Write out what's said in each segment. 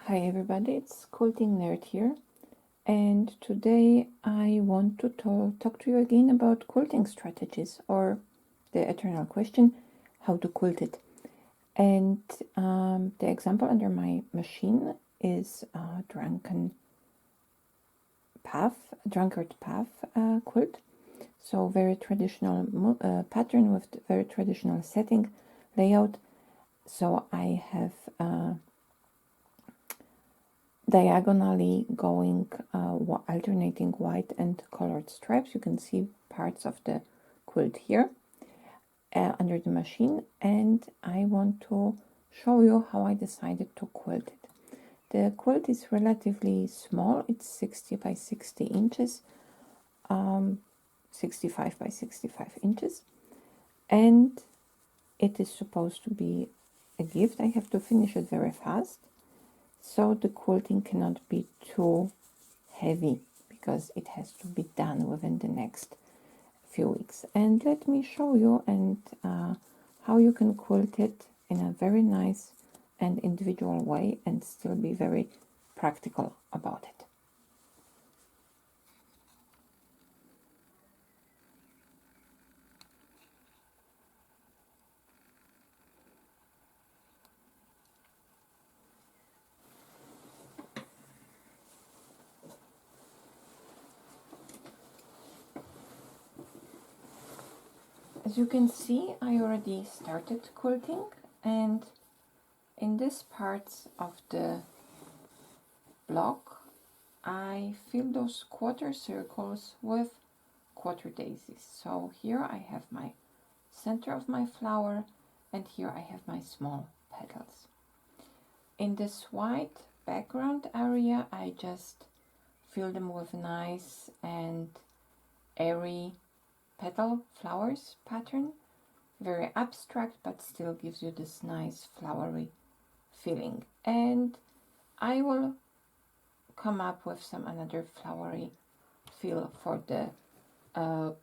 Hi everybody, it's Quilting Nerd here, and today I want to talk to you again about quilting strategies, or the eternal question, how to quilt it. And the example under my machine is Drunkard Path quilt. So very traditional pattern with very traditional setting, layout. So I have diagonally going alternating white and colored stripes. You can see parts of the quilt here under the machine, and I want to show you how I decided to quilt it. The quilt is relatively small. It's 60 by 60 inches, 65 by 65 inches, and it is supposed to be a gift. I have to finish it very fast, so the quilting cannot be too heavy because it has to be done within the next few weeks. And let me show you how you can quilt it in a very nice and individual way and still be very practical about it. As you can see, I already started quilting, and in this parts of the block I fill those quarter circles with quarter daisies. So here I have my center of my flower, and here I have my small petals. In this white background area I just fill them with nice and airy petal flowers pattern, very abstract but still gives you this nice flowery feeling. And I will come up with some another flowery feel for the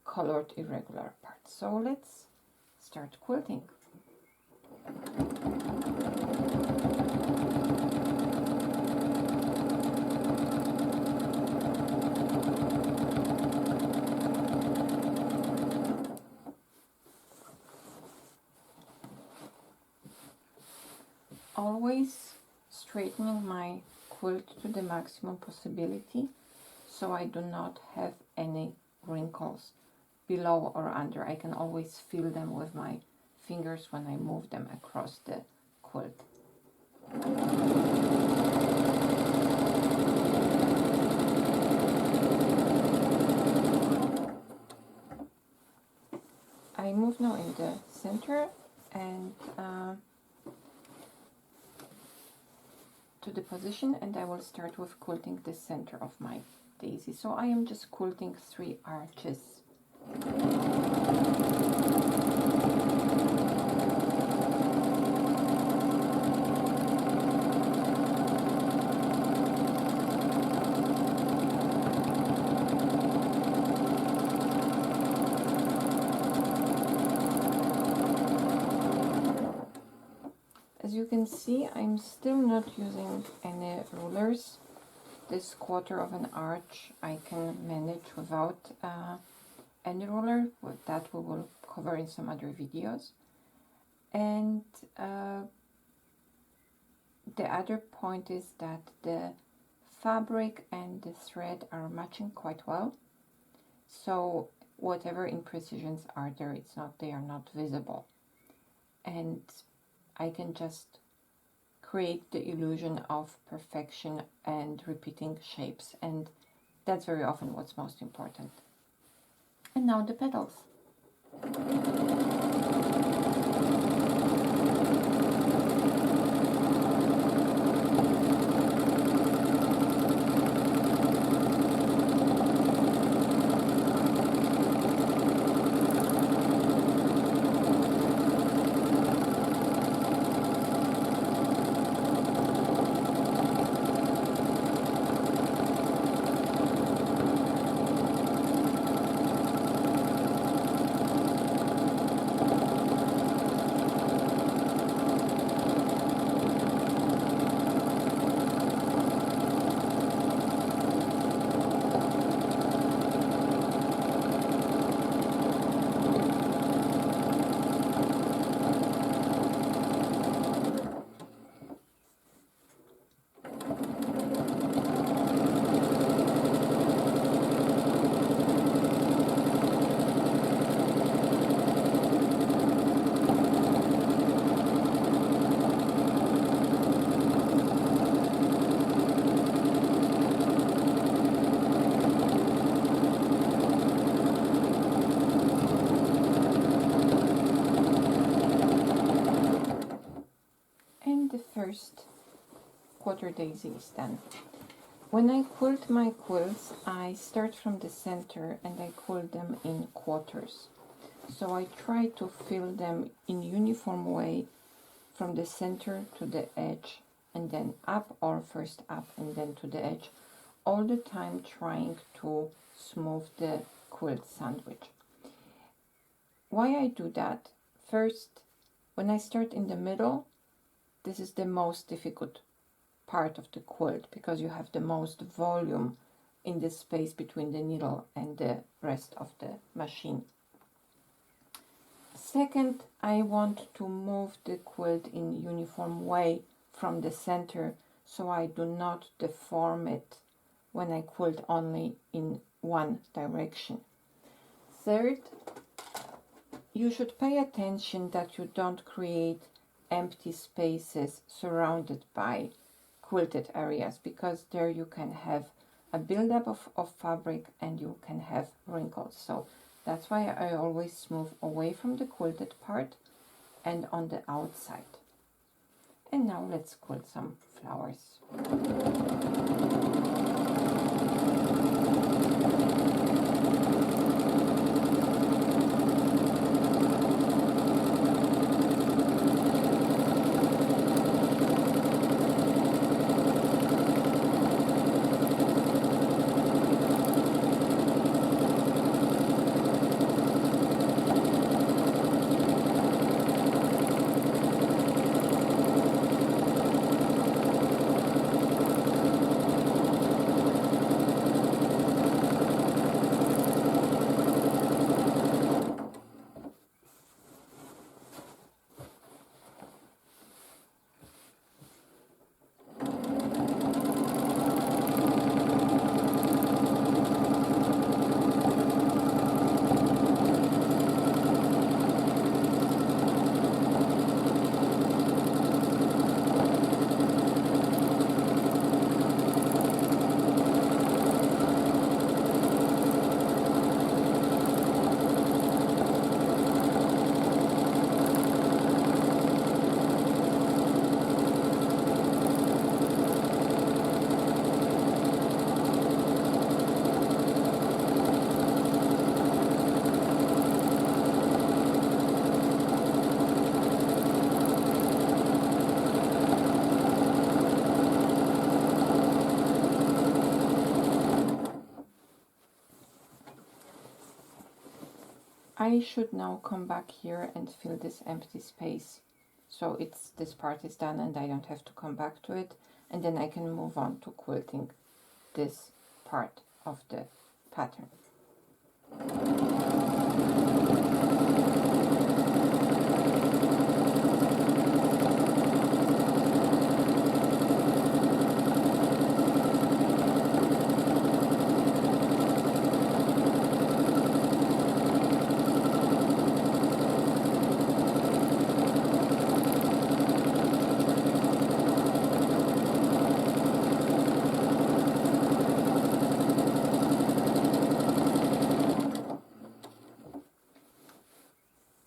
colored irregular parts. So let's start quilting. Always straightening my quilt to the maximum possibility, so I do not have any wrinkles below or under. I can always feel them with my fingers when I move them across the quilt. I move now in the center and to the position, and I will start with quilting the center of my daisy. So I am just quilting 3 arches. As you can see, I'm still not using any rulers. This quarter of an arch I can manage without any ruler. That we will cover in some other videos. And the other point is that the fabric and the thread are matching quite well. So whatever imprecisions are there, they are not visible. And I can just create the illusion of perfection and repeating shapes, and that's very often what's most important. And now the petals. the first quarter daisy is done. When I quilt my quilts, I start from the center and I quilt them in quarters. So I try to fill them in uniform way from the center to the edge and then up, or first up and then to the edge, all the time trying to smooth the quilt sandwich. Why I do that? First, when I start in the middle, this is the most difficult part of the quilt because you have the most volume in the space between the needle and the rest of the machine. Second, I want to move the quilt in uniform way from the center so I do not deform it when I quilt only in one direction. Third, you should pay attention that you don't create empty spaces surrounded by quilted areas, because there you can have a buildup of fabric and you can have wrinkles. So that's why I always move away from the quilted part and on the outside. And now let's quilt some flowers. I should now come back here and fill this empty space. So this part is done and I don't have to come back to it. And then I can move on to quilting this part of the pattern.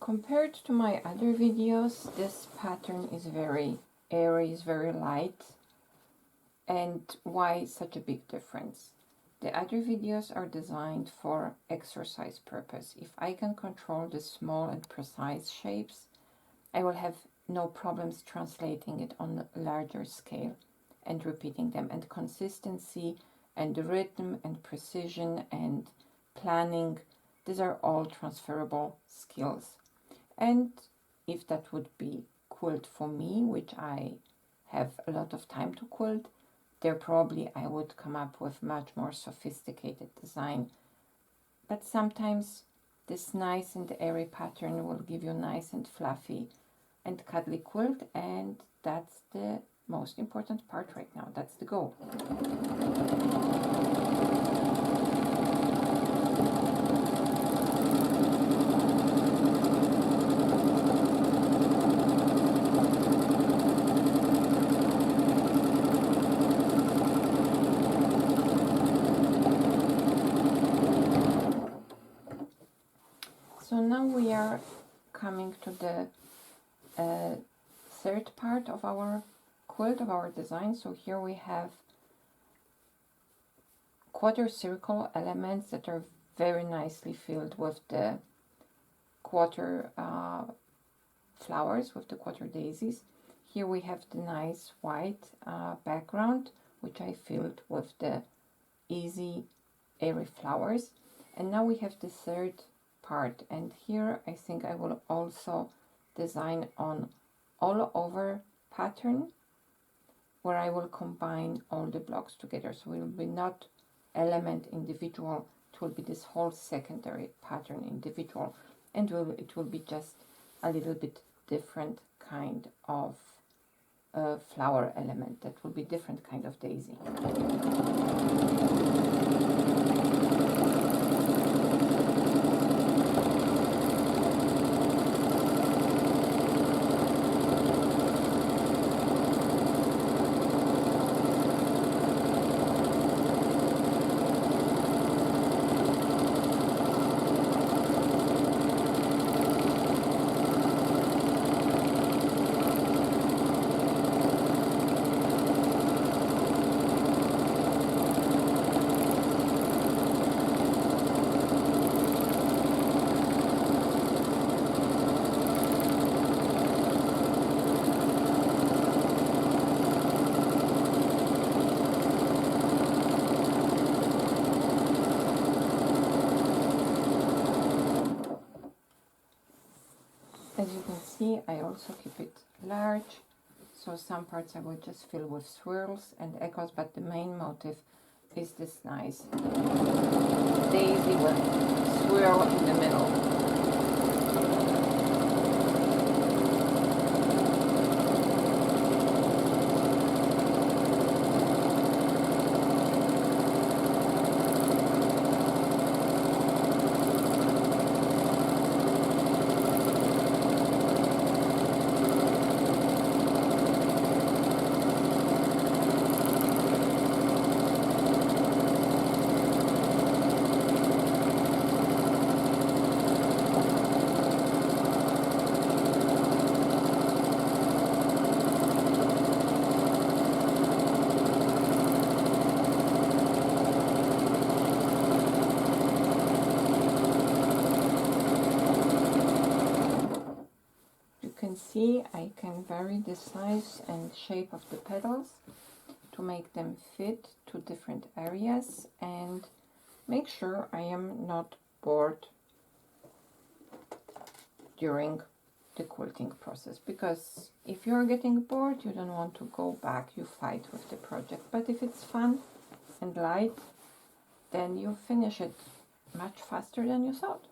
Compared to my other videos, this pattern is very airy, is very light. And why such a big difference? The other videos are designed for exercise purpose. If I can control the small and precise shapes, I will have no problems translating it on a larger scale and repeating them. And consistency and rhythm and precision and planning, these are all transferable skills. And if that would be quilt for me, which I have a lot of time to quilt, there probably I would come up with much more sophisticated design. But sometimes this nice and airy pattern will give you nice and fluffy and cuddly quilt, and that's the most important part right now. That's the goal. So now we are coming to the third part of our quilt of our design. So here we have quarter circle elements that are very nicely filled with the quarter flowers, with the quarter daisies. Here we have the nice white background, which I filled with the easy airy flowers. And now we have the third part, and here I think I will also design on all over pattern, where I will combine all the blocks together. So it will be not element individual, it will be this whole secondary pattern individual, and it will be just a little bit different kind of flower element. That will be different kind of daisy. As you can see, I also keep it large, so some parts I will just fill with swirls and echoes, but the main motif is this nice daisy with swirl in the middle. See, I can vary the size and shape of the petals to make them fit to different areas and make sure I am not bored during the quilting process, because if you're getting bored, you don't want to go back, you fight with the project. But if it's fun and light, then you finish it much faster than you thought.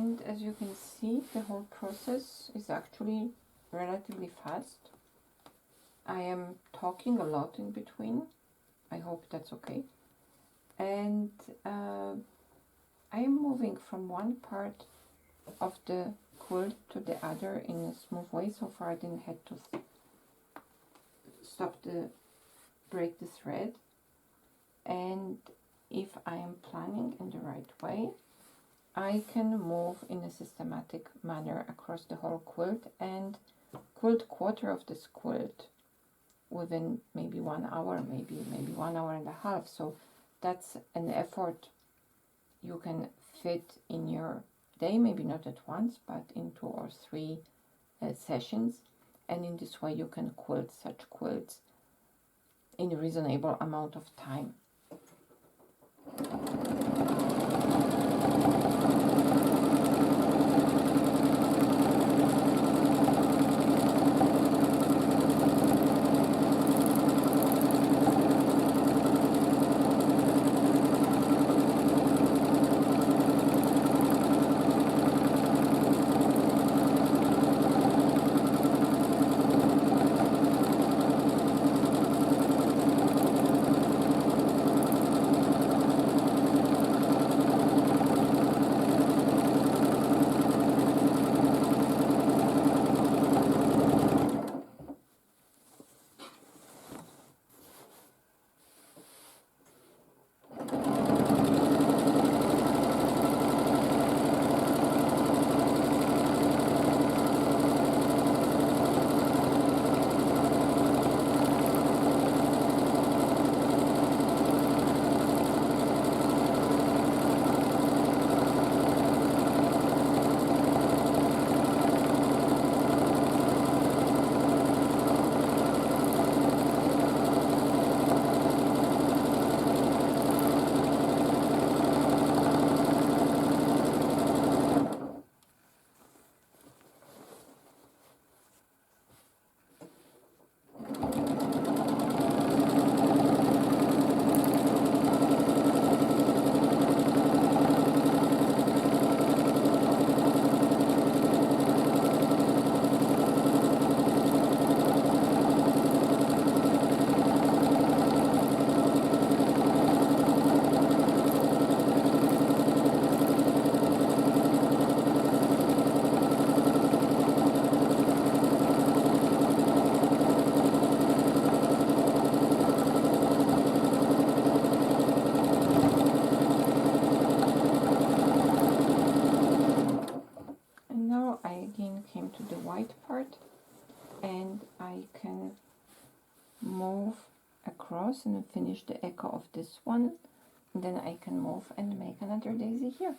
And as you can see, the whole process is actually relatively fast. I am talking a lot in between. I hope that's okay. And I am moving from one part of the quilt to the other in a smooth way. So far I didn't have to break the thread. And if I am planning in the right way, I can move in a systematic manner across the whole quilt and quilt quarter of this quilt within maybe 1 hour, maybe 1 hour and a half. So that's an effort you can fit in your day, maybe not at once, but in 2 or 3 sessions. And in this way you can quilt such quilts in a reasonable amount of time. Came to the white part, and I can move across and finish the echo of this one, and then I can move and make another daisy here.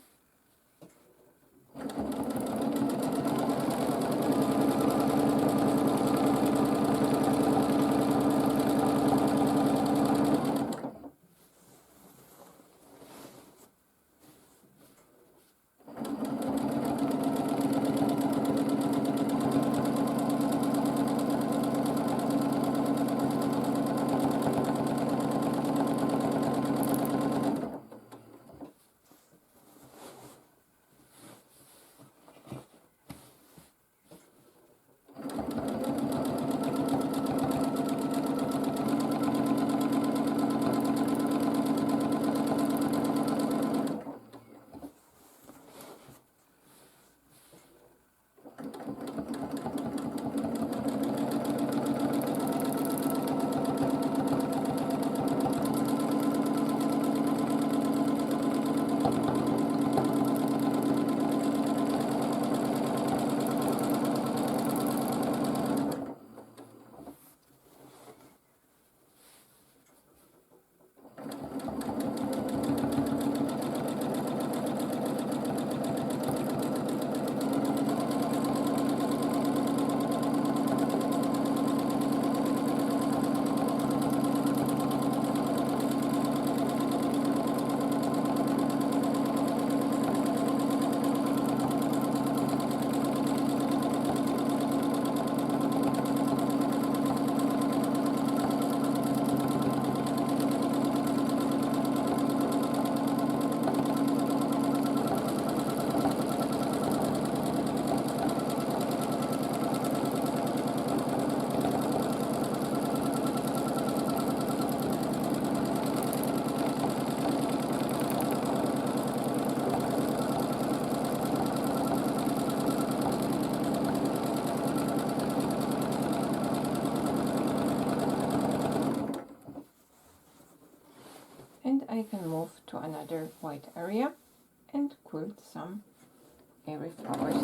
to another white area and quilt some airy flowers.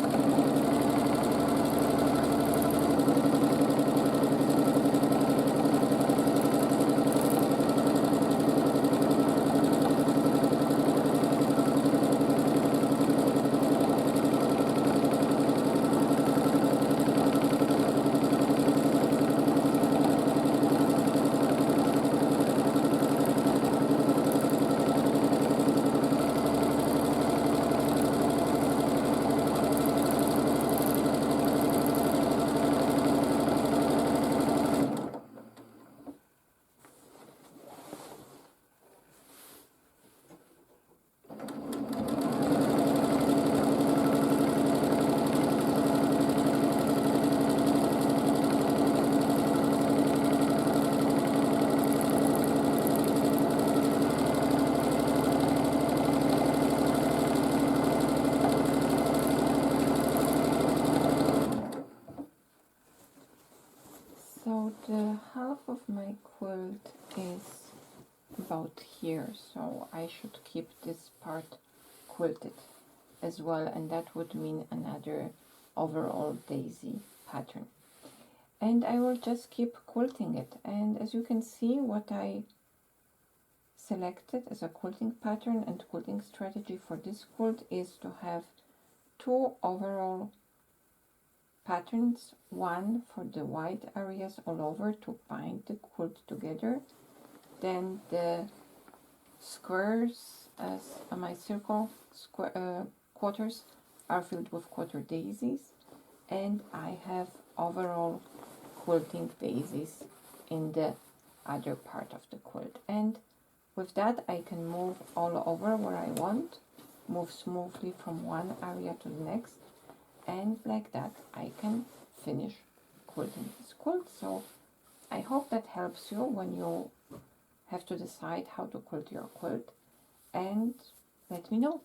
So the half of my quilt is about here, so I should keep this part quilted as well, and that would mean another overall daisy pattern. And I will just keep quilting it, and as you can see, what I selected as a quilting pattern and quilting strategy for this quilt is to have 2 overall patterns, one for the white areas all over to bind the quilt together, then the squares as my circle quarters are filled with quarter daisies, and I have overall quilting daisies in the other part of the quilt. And with that I can move all over where I want, move smoothly from one area to the next, and like that I can finish quilting this quilt. So I hope that helps you when you have to decide how to quilt your quilt, and let me know.